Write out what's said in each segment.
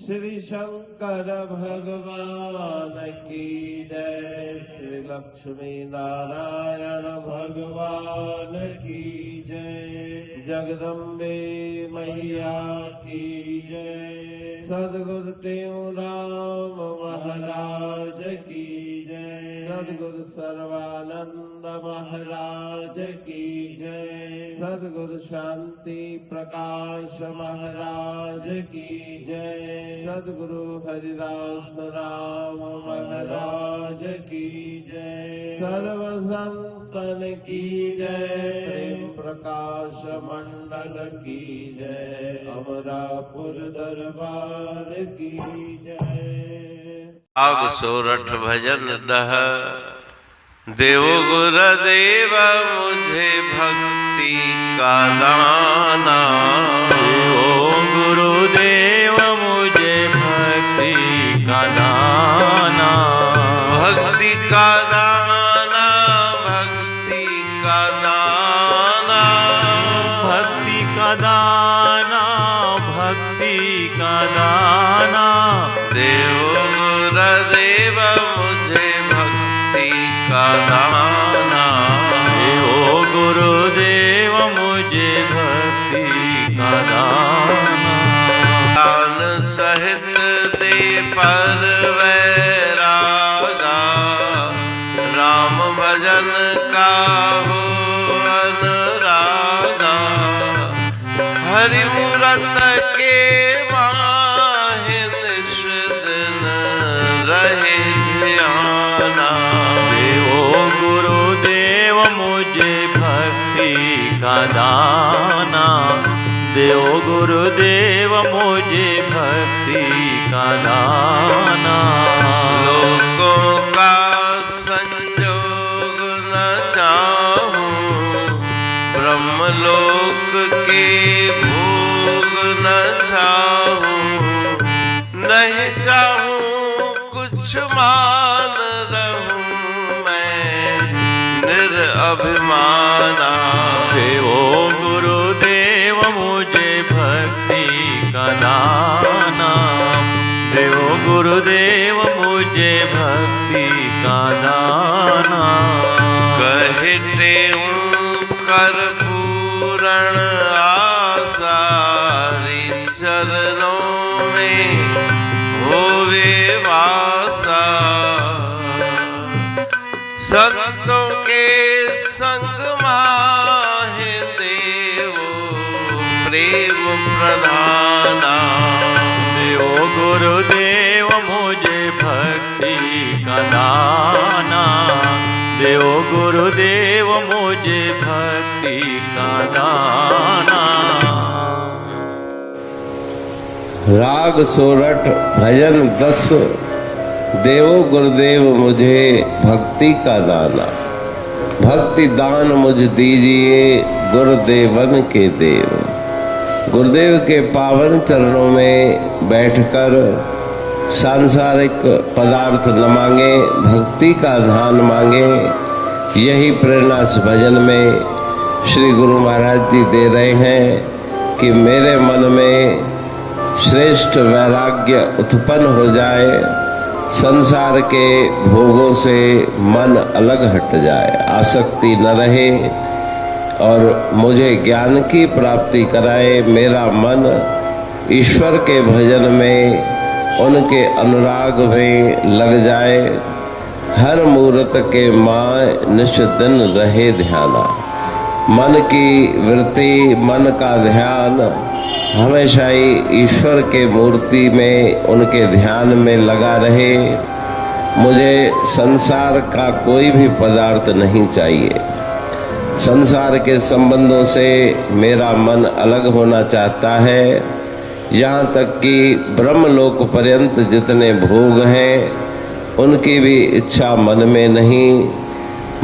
श्री शंकर भगवान की जय। श्री लक्ष्मी नारायण भगवान की जय। जगदम्बे मैया की जय। सद्गुरु टेऊराम महाराज की जय। सद्गुरु सर्वानंद महाराज की जय। सद्गुरु शांति प्रकाश महाराज की जय। सद्गुरु हरिदास राम महाराज की जय। सर्व संतन की जय। प्रेम प्रकाश मंडल की जय। अमरापुर दरबार की जय। आग सोरठ भजन दह। देव गुरुदेव मुझे भक्ति का दाना। देव गुरुदेव मुझे भक्ति का दाना। भक्ति का दाना, भक्ति का दाना। भक्ति का दाना, भक्ति का दाना। देव गुरुदेव मुझे भक्ति का दाना। देव गुरुदेव मुझे भक्ति का दाना। दान सहित दे पर वैरागा। राम भजन का हो अनुरागा। हरि मूरत के माहि निश दिन रहे ध्याना। देवो गुरुदेव मुझे भक्ति का दाना। देव गुरुदेव मुझे भक्ति का दाना। लोगों का संजोग न चाहूं। ब्रह्मलोक के भोग न चाहूं। नहीं चाहूं कुछ मान रहूं मैं निरअभिमाना। देवो गुरुदेव मुझे भक्ति का दाना। देवो गुरुदेव मुझे भक्ति का दाना। कहते कर पूर्ण आशा। चरणों में होवे वासा। संतों के संग माहे देवो प्रेम प्रधाना। देवो गुरुदेव मुझे भक्ति का दाना। देवो गुरुदेव मुझे भक्ति का दाना। राग सोरठ भजन 10। देवो गुरुदेव मुझे भक्ति का दाना। भक्ति दान मुझ दीजिए गुरुदेवन के देव। गुरुदेव के पावन चरणों में बैठकर सांसारिक पदार्थ न मांगे, भक्ति का धान मांगे। यही प्रेरणा इस भजन में श्री गुरु महाराज जी दे रहे हैं कि मेरे मन में श्रेष्ठ वैराग्य उत्पन्न हो जाए। संसार के भोगों से मन अलग हट जाए, आसक्ति न रहे और मुझे ज्ञान की प्राप्ति कराए। मेरा मन ईश्वर के भजन में, उनके अनुराग में लग जाए। हर मूरत के माय निश दिन रहे ध्याना। मन की वृत्ति, मन का ध्यान हमेशा ही ईश्वर के मूर्ति में, उनके ध्यान में लगा रहे। मुझे संसार का कोई भी पदार्थ नहीं चाहिए। संसार के संबंधों से मेरा मन अलग होना चाहता है। यहाँ तक कि ब्रह्मलोक पर्यंत जितने भोग हैं उनकी भी इच्छा मन में नहीं।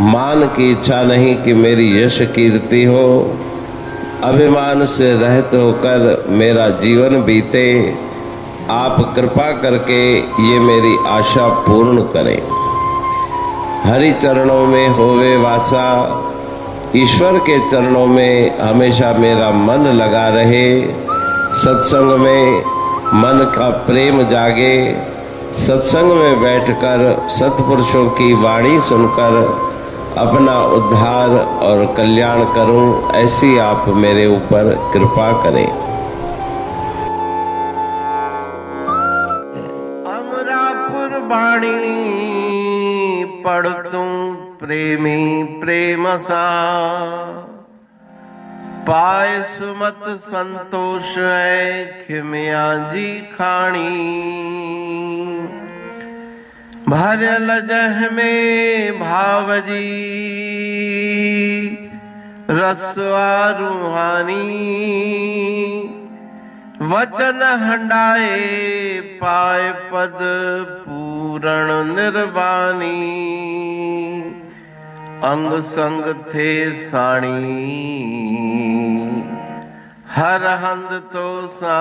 मान की इच्छा नहीं कि मेरी यश कीर्ति हो। अभिमान से रहित होकर मेरा जीवन बीते। आप कृपा करके ये मेरी आशा पूर्ण करें। हरि चरणों में होवे वासा। ईश्वर के चरणों में हमेशा मेरा मन लगा रहे। सत्संग में मन का प्रेम जागे, सत्संग में बैठकर सत्पुरुषों की वाणी सुनकर अपना उद्धार और कल्याण करूं, ऐसी आप मेरे ऊपर कृपा करें। अमरापुर वाणी पढ़तूं प्रेमी प्रेम सा, पाए सुमत संतोष है खिमिया जी खाणी। भरल जह में भावजी रसवा रूहानी, वचन हंडाए पाए पद पूरण निर्वाणी। अंग संग थे साणी हर हंद तो सा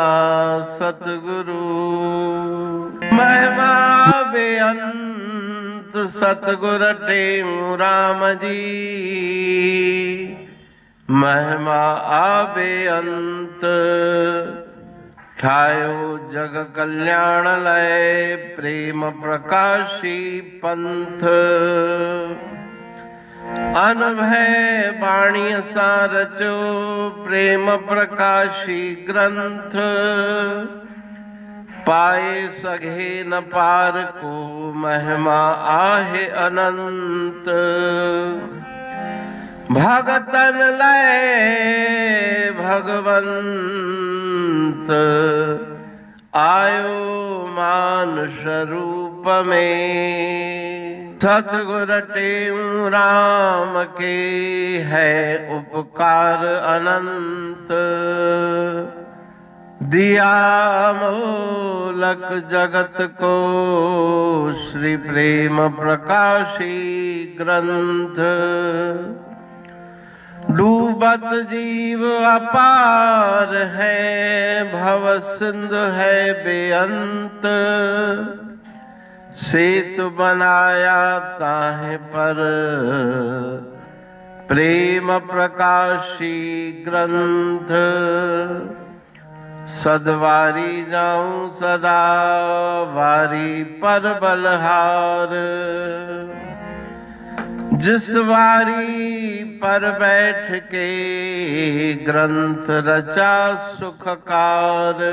सतगुरु। महिमा बेअंत सतगुर टेऊ राम जी, महिमा आबे अंत ठायो जग कल्याण लय प्रेम प्रकाशी पंथ। अनभय बाणी सा रचो प्रेम प्रकाशी ग्रंथ, पाए सघे न पार को महिमा आहे अनंत। भगतन लय भगवंत आयो मानुष रूप में। सतगुर टेऊ राम के है उपकार अनंत, दिया मोलक जगत को श्री प्रेम प्रकाशी ग्रंथ। डूबत जीव अपार है भव सिंधु है बेअंत, सेतु बनाया ताहे पर प्रेम प्रकाशी ग्रंथ। सदवारी जाऊं सदा वारी पर बलहार, जिस वारी पर बैठ के ग्रंथ रचा सुखकार।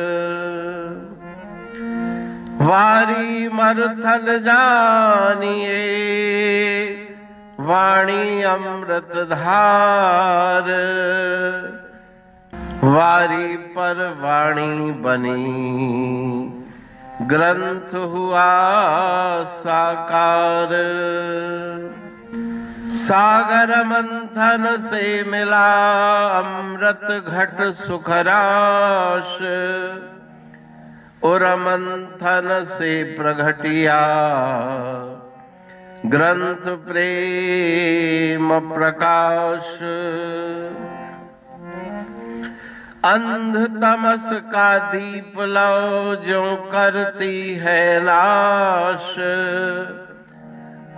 वारी मरथल जानिए वाणी अमृत धार, वारी पर वाणी बनी ग्रंथ हुआ साकार। सागर मंथन से मिला अमृत घट सुखराश, और मंथन से प्रगटिया ग्रंथ प्रेम प्रकाश। अंध तमस का दीप लो जो करती है नाश,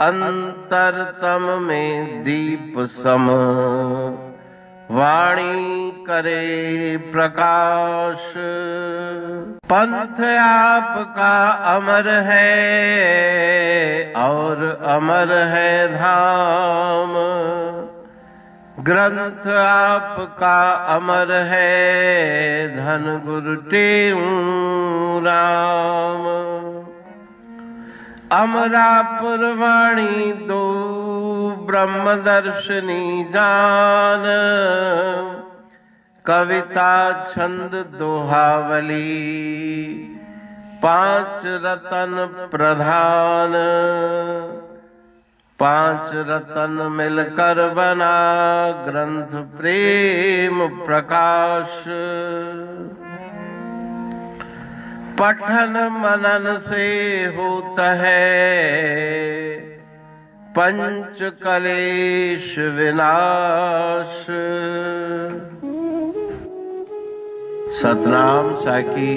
अंतरतम में दीप सम वाणी करे प्रकाश। पंथ आपका अमर है और अमर है धाम, ग्रंथ आपका अमर है धन गुरु टेऊ राम। अमरापुर वाणी दो ब्रह्मदर्शनी जान, कविता छंद दोहावली पांच रतन प्रधान। पांच रतन मिलकर बना ग्रंथ प्रेम प्रकाश। पठन मनन से होता है पंच कलेश विनाश। सतनाम साखी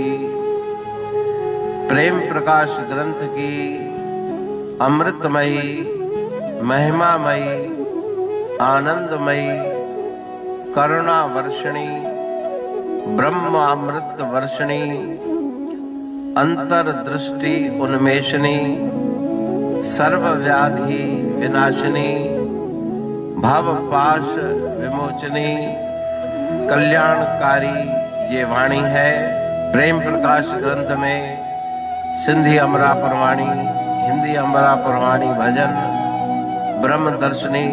प्रेम प्रकाश ग्रंथ की अमृतमयी महिमामयी आनंदमयी करुणा वर्षिणी ब्रह्म अमृत वर्षिणी अंतर्दृष्टि उन्मेषणी, सर्वव्याधि विनाशिनी, भवपाश विमोचनी, कल्याणकारी ये वाणी है। प्रेम प्रकाश ग्रंथ में सिंधी अमरा पुरवाणी, हिंदी अमरा पुरवाणी भजन, ब्रह्म दर्शनी,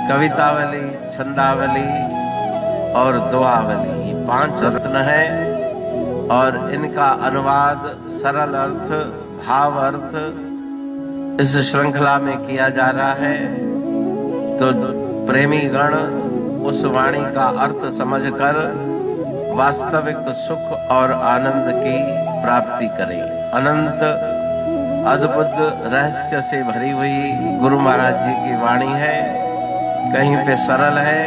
कवितावली, छंदावली और दुआवली, ये 5 रत्न है और इनका अनुवाद सरल अर्थ, भाव अर्थ इस श्रृंखला में किया जा रहा है। तो प्रेमी गण उस वाणी का अर्थ समझकर वास्तविक सुख और आनंद की प्राप्ति करें। अनंत अद्भुत रहस्य से भरी हुई गुरु महाराज जी की वाणी है। कहीं पे सरल है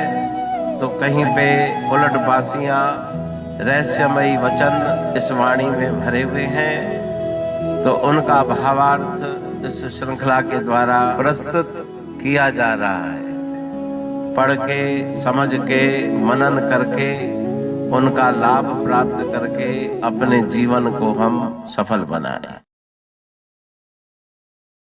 तो कहीं पे उलट बासियां, रहस्यमयी वचन इस वाणी में भरे हुए हैं। तो उनका भावार्थ इस श्रृंखला के द्वारा प्रस्तुत किया जा रहा है। पढ़ के, समझ के, मनन करके, उनका लाभ प्राप्त करके अपने जीवन को हम सफल बनाएं।